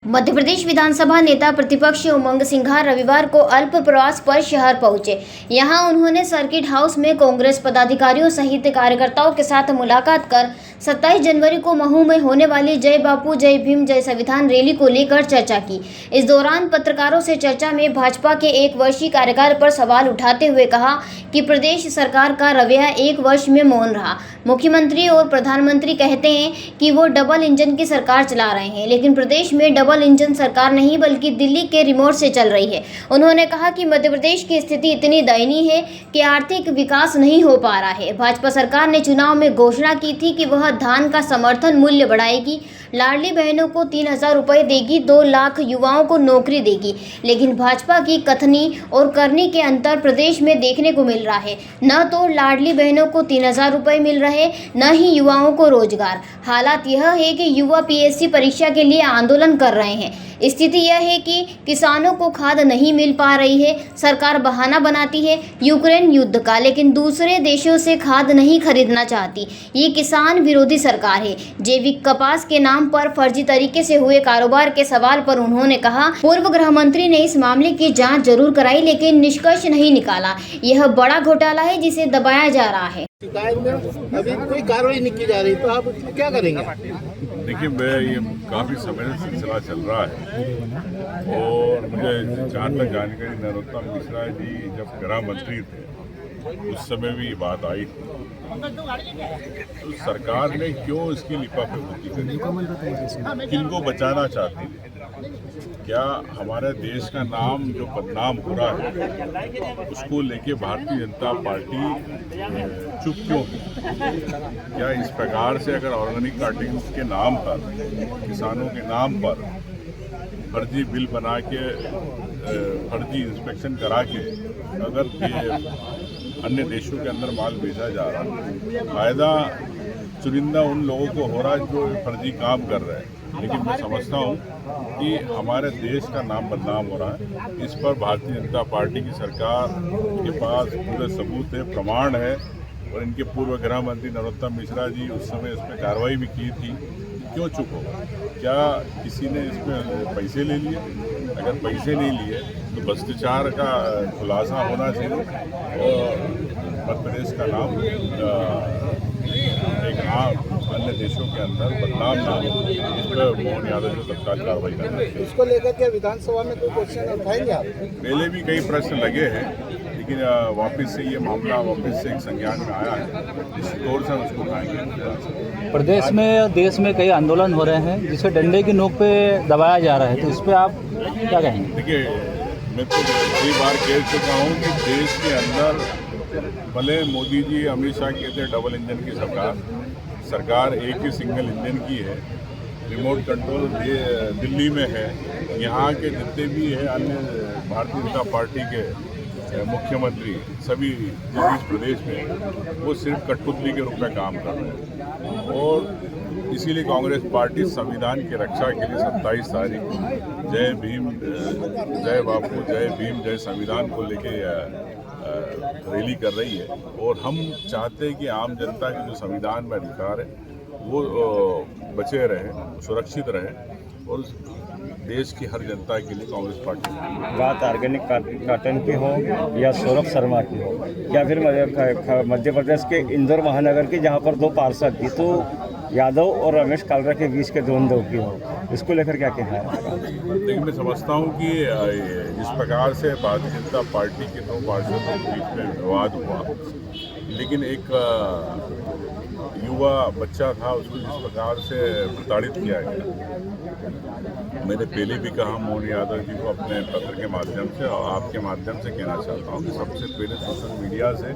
मध्य प्रदेश विधानसभा नेता प्रतिपक्ष उमंग सिंघार रविवार को अल्प प्रवास पर शहर पहुंचे। यहां उन्होंने सर्किट हाउस में कांग्रेस पदाधिकारियों सहित कार्यकर्ताओं के साथ मुलाकात कर 27 जनवरी को महू में होने वाली जय बापू जय भीम जय संविधान रैली को लेकर चर्चा की। इस दौरान पत्रकारों से चर्चा में भाजपा के 1 वर्षीय कार्यकाल पर सवाल उठाते हुए कहा कि प्रदेश सरकार का रवैया 1 वर्ष में मौन रहा। मुख्यमंत्री और प्रधानमंत्री कहते हैं कि वो डबल इंजन की सरकार चला रहे हैं, लेकिन प्रदेश में डबल इंजन सरकार नहीं बल्कि दिल्ली के रिमोट से चल रही है। उन्होंने कहा कि मध्य प्रदेश की स्थिति इतनी दयनीय है कि आर्थिक विकास नहीं हो पा रहा है। भाजपा सरकार ने चुनाव में घोषणा की थी कि वह धान का समर्थन मूल्य बढ़ाएगी, लाडली बहनों को 3,000 रुपये देगी, 2 लाख युवाओं को नौकरी देगी, लेकिन भाजपा की कथनी और करनी के अंतर प्रदेश में देखने को मिल रहा है। न तो लाडली बहनों को 3,000 रुपये मिल रहे, न ही युवाओं को रोजगार। हालात यह है कि युवा पीएससी परीक्षा के लिए आंदोलन कर रहे हैं। स्थिति यह है कि किसानों को खाद नहीं मिल पा रही है। सरकार बहाना बनाती है यूक्रेन युद्ध का, लेकिन दूसरे देशों से खाद नहीं खरीदना चाहती। ये किसान विरोधी सरकार है। जैविक कपास के नाम पर फर्जी तरीके से हुए कारोबार के सवाल पर उन्होंने कहा, पूर्व गृह मंत्री ने इस मामले की जांच जरूर कराई, लेकिन निष्कर्ष नहीं निकाला। यह बड़ा घोटाला है जिसे दबाया जा रहा है। शिकायत में अभी कोई कार्रवाई नहीं की जा रही, तो आप उसमें क्या करेंगे? देखिए, मैं ये काफ़ी समय से सिलसिला चल रहा है और मुझे जहाँ तक जानकारी, नरोत्तम मिश्रा जी जब गृह मंत्री थे उस समय भी ये बात आई थी। तो सरकार ने क्यों इसकी लिपापोती करी, किनको बचाना चाहती है? क्या हमारे देश का नाम जो बदनाम हो रहा है उसको लेके भारतीय जनता पार्टी चुप क्यों? क्या इस प्रकार से अगर ऑर्गेनिक कार्टिंग के नाम पर, किसानों के नाम पर फर्जी बिल बना के, फर्जी इंस्पेक्शन करा के अगर अन्य देशों के अंदर माल बेचा जा रहा है, फायदा चुनिंदा उन लोगों को हो रहा है जो फर्जी काम कर रहे हैं। लेकिन मैं समझता हूँ कि हमारे देश का नाम बदनाम हो रहा है। इस पर भारतीय जनता पार्टी की सरकार के पास पूरे सबूत है, प्रमाण है, और इनके पूर्व गृह मंत्री नरोत्तम मिश्रा जी उस समय इसमें कार्रवाई भी की थी। क्यों चुप हो? क्या किसी ने इसमें पैसे ले लिए? अगर पैसे नहीं लिए तो भ्रष्टाचार का खुलासा होना चाहिए और मध्य प्रदेश का नाम एक आम अन्य देशों के अंदर बदनाम ना हो। इस पर मोहन यादव को तत्काल कार्रवाई करना चाहिए। इसको लेकर के विधानसभा में कोई क्वेश्चन उठाएंगे आप? पहले भी कई प्रश्न लगे हैं, लेकिन वापस से ये मामला वापस से एक संज्ञान में आया है, इस तौर से उसको उठाएंगे। प्रदेश में, देश में कई आंदोलन हो रहे हैं जिसे डंडे की नोक पे दबाया जा रहा है, तो इस पर आप क्या कहेंगे? देखिए, मैं तो कई बार कह चुका हूँ कि देश के अंदर भले मोदी जी, अमित शाह कहते हैं डबल इंजन की सरकार एक ही सिंगल इंजन की है। रिमोट कंट्रोल दिल्ली में है। यहाँ के जितने भी है अन्य भारतीय जनता पार्टी के मुख्यमंत्री सभी जिस प्रदेश में, वो सिर्फ कठपुतली के रूप में काम कर रहे हैं। और इसीलिए कांग्रेस पार्टी संविधान की रक्षा के लिए 27 तारीख जय भीम, जय बापू जय भीम जय संविधान को लेके रैली कर रही है। और हम चाहते हैं कि आम जनता के जो संविधान में अधिकार है वो बचे रहे, सुरक्षित रहे, और देश की हर जनता के लिए कांग्रेस पार्टी। बात ऑर्गेनिक कॉटन की हो या सौरभ शर्मा की हो, या फिर मध्य प्रदेश के इंदौर महानगर की, जहां पर 2 पार्षद जीतू यादव और रमेश कालरा के बीच के द्वंद्व की हो, इसको लेकर क्या कहना है? लेकिन मैं समझता हूँ कि जिस प्रकार से भारतीय जनता पार्टी के 2 पार्षदों के बीच में विवाद हुआ, लेकिन एक युवा बच्चा था, उसको जिस प्रकार से प्रताड़ित किया गया, मैंने पहले भी कहा मोहन यादव जी को अपने पत्र के माध्यम से और आपके माध्यम से कहना चाहता हूँ कि सबसे पहले सोशल मीडिया से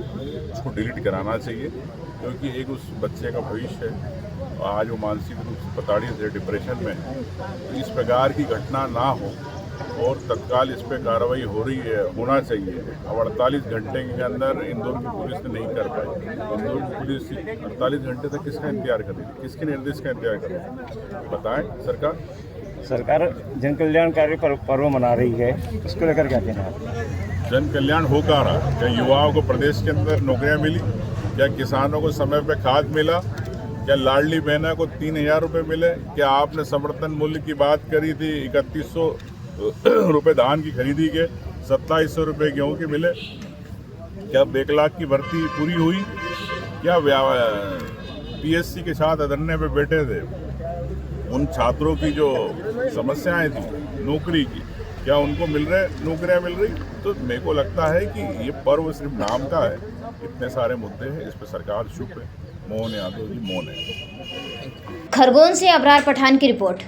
उसको डिलीट कराना चाहिए, क्योंकि एक उस बच्चे का भविष्य है। आज वो मानसिक रूप से प्रताड़ित है, डिप्रेशन में है। तो इस प्रकार की घटना ना हो और तत्काल इस पर कार्रवाई हो रही है, होना चाहिए। अब 48 घंटे के अंदर इंदौर की पुलिस ने नहीं कर पाई। इंदौर की पुलिस 48 घंटे तक किसका इंतजार करेगी, किसके निर्देश का इंतजार करेगी? बताएं। सरकार जन कल्याणकारी पर्व मना रही है, उसको लेकर क्या कहना है? जन कल्याण हो कहाँ रहा? क्या युवाओं को प्रदेश के अंदर नौकरियां मिली? क्या किसानों को समय पे खाद मिला? क्या लाडली बहना को 3,000 रुपये मिले? क्या आपने समर्थन मूल्य की बात करी थी 3100 रुपये धान की खरीदी के 2700 रुपये गेहूँ के मिले? क्या 1 लाख की भर्ती पूरी हुई? क्या पीएससी के साथ धरने पे बैठे थे उन छात्रों की जो समस्याएं थी नौकरी की, क्या उनको मिल रहे नौकरियां मिल रही? तो मेरे को लगता है कि ये पर्व सिर्फ नाम का है, इतने सारे मुद्दे हैं, इस पर सरकार चुप है। मोहन यादव जी मौन है। खरगोन से अबरार पठान की रिपोर्ट।